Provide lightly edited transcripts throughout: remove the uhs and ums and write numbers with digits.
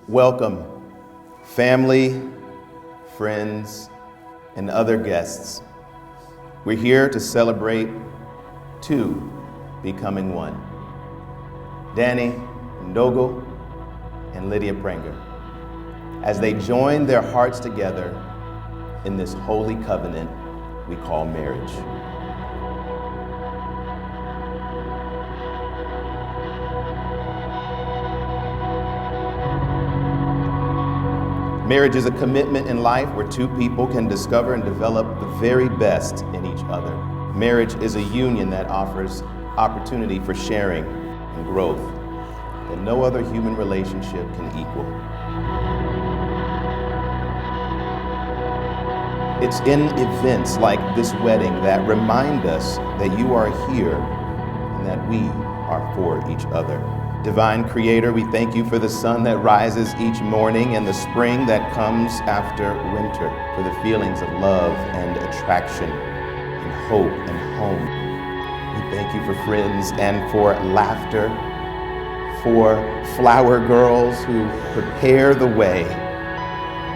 Welcome, family, friends, and other guests. We're here to celebrate two becoming one. Danny Ndogo and Lydia Pranger, as they join their hearts together in this holy covenant we call marriage. Marriage is a commitment in life where two people can discover and develop the very best in each other. Marriage is a union that offers opportunity for sharing and growth that no other human relationship can equal. It's in events like this wedding that remind us that you are here and that we are for each other. Divine Creator, we thank you for the sun that rises each morning and the spring that comes after winter, for the feelings of love and attraction and hope and home. We thank you for friends and for laughter, for flower girls who prepare the way,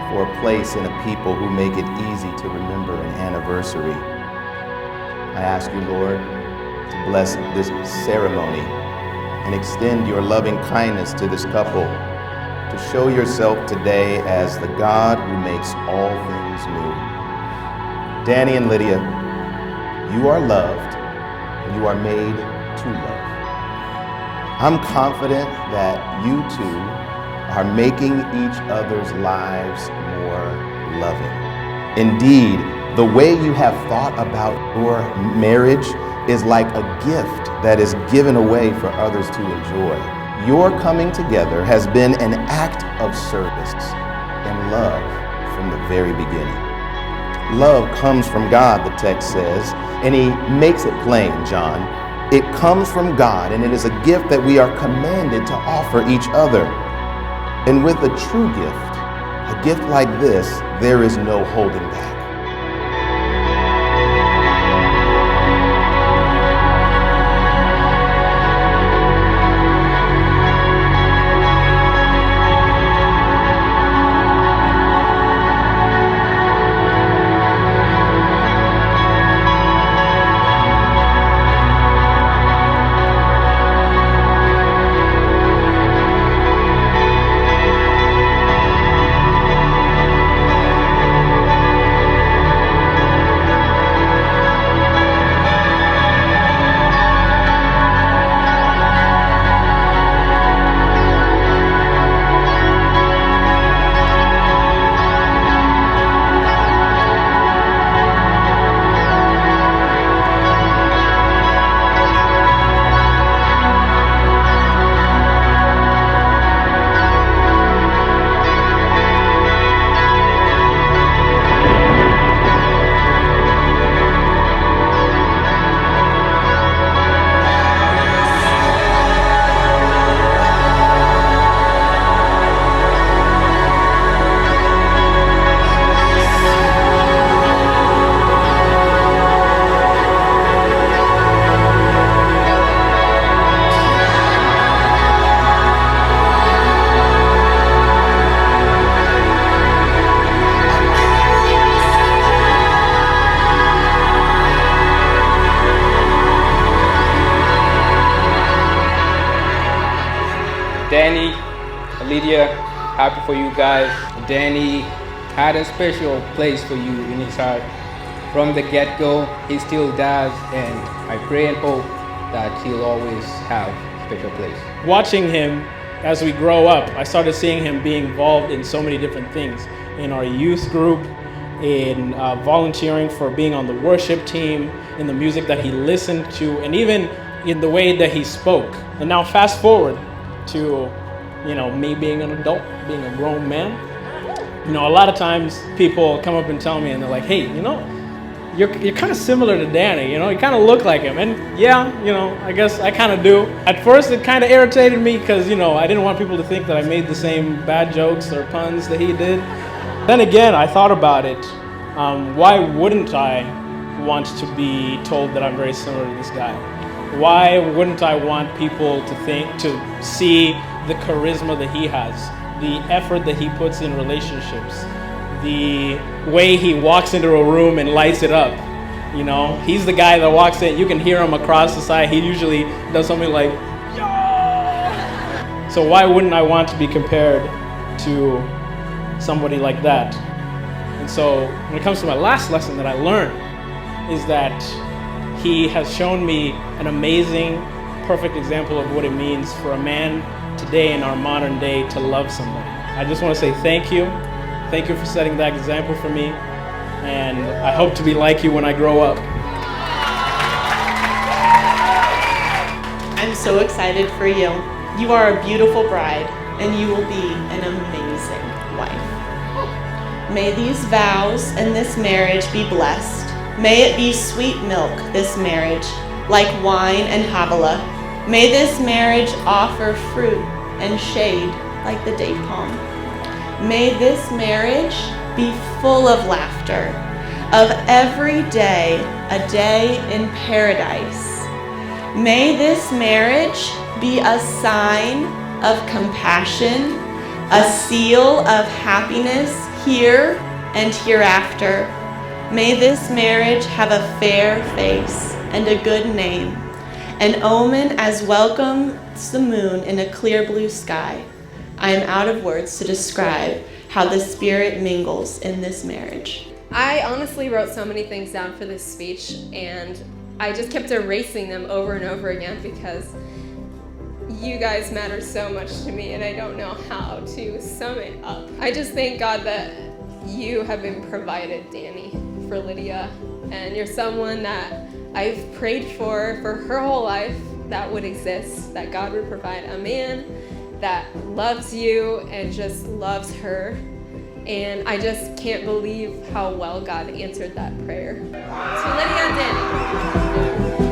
for a place and a people who make it easy to remember an anniversary. I ask you, Lord, to bless this ceremony and extend your loving kindness to this couple, to show yourself today as the God who makes all things new. Danny and Lydia, you are loved and you are made to love. I'm confident that you two are making each other's lives more loving. Indeed, the way you have thought about your marriage is like a gift that is given away for others to enjoy. Your coming together has been an act of service and love from the very beginning. Love comes from God, the text says, and he makes it plain, John. It comes from God, and it is a gift that we are commanded to offer each other. And with a true gift, a gift like this, there is no holding back. Danny, Lydia, happy for you guys. Danny had a special place for you in his heart. From the get-go, he still does, and I pray and hope that he'll always have a special place. Watching him as we grow up, I started seeing him being involved in so many different things. In our youth group, in volunteering for being on the worship team, in the music that he listened to, and even in the way that he spoke. And now fast forward to, me being an adult, being a grown man. A lot of times people come up and tell me, and they're like, hey, you're kind of similar to Danny, you kind of look like him. And yeah, I guess I kind of do. At first it kind of irritated me because, I didn't want people to think that I made the same bad jokes or puns that he did. Then again, I thought about it. Why wouldn't I want to be told that I'm very similar to this guy? Why wouldn't I want people to see the charisma that he has, the effort that he puts in relationships, the way he walks into a room and lights it up. You know, he's the guy that walks in, you can hear him across the side. He usually does something like, yeah! So why wouldn't I want to be compared to somebody like that? And so when it comes to my last lesson that I learned is that he has shown me an amazing, perfect example of what it means for a man today in our modern day to love somebody. I just want to say thank you. Thank you for setting that example for me. And I hope to be like you when I grow up. I'm so excited for you. You are a beautiful bride, and you will be an amazing wife. May these vows and this marriage be blessed. May it be sweet milk, this marriage, like wine and Havilah. May this marriage offer fruit and shade like the date palm. May this marriage be full of laughter, of every day a day in paradise. May this marriage be a sign of compassion, a seal of happiness here and hereafter. May this marriage have a fair face and a good name, an omen as welcome as the moon in a clear blue sky. I am out of words to describe how the spirit mingles in this marriage. I honestly wrote so many things down for this speech, and I just kept erasing them over and over again because you guys matter so much to me, and I don't know how to sum it up. I just thank God that you have been provided, Danny, for Lydia, and you're someone that I've prayed for her whole life that would exist, that God would provide a man that loves you and just loves her. And I just can't believe how well God answered that prayer. To Lydia and Danny.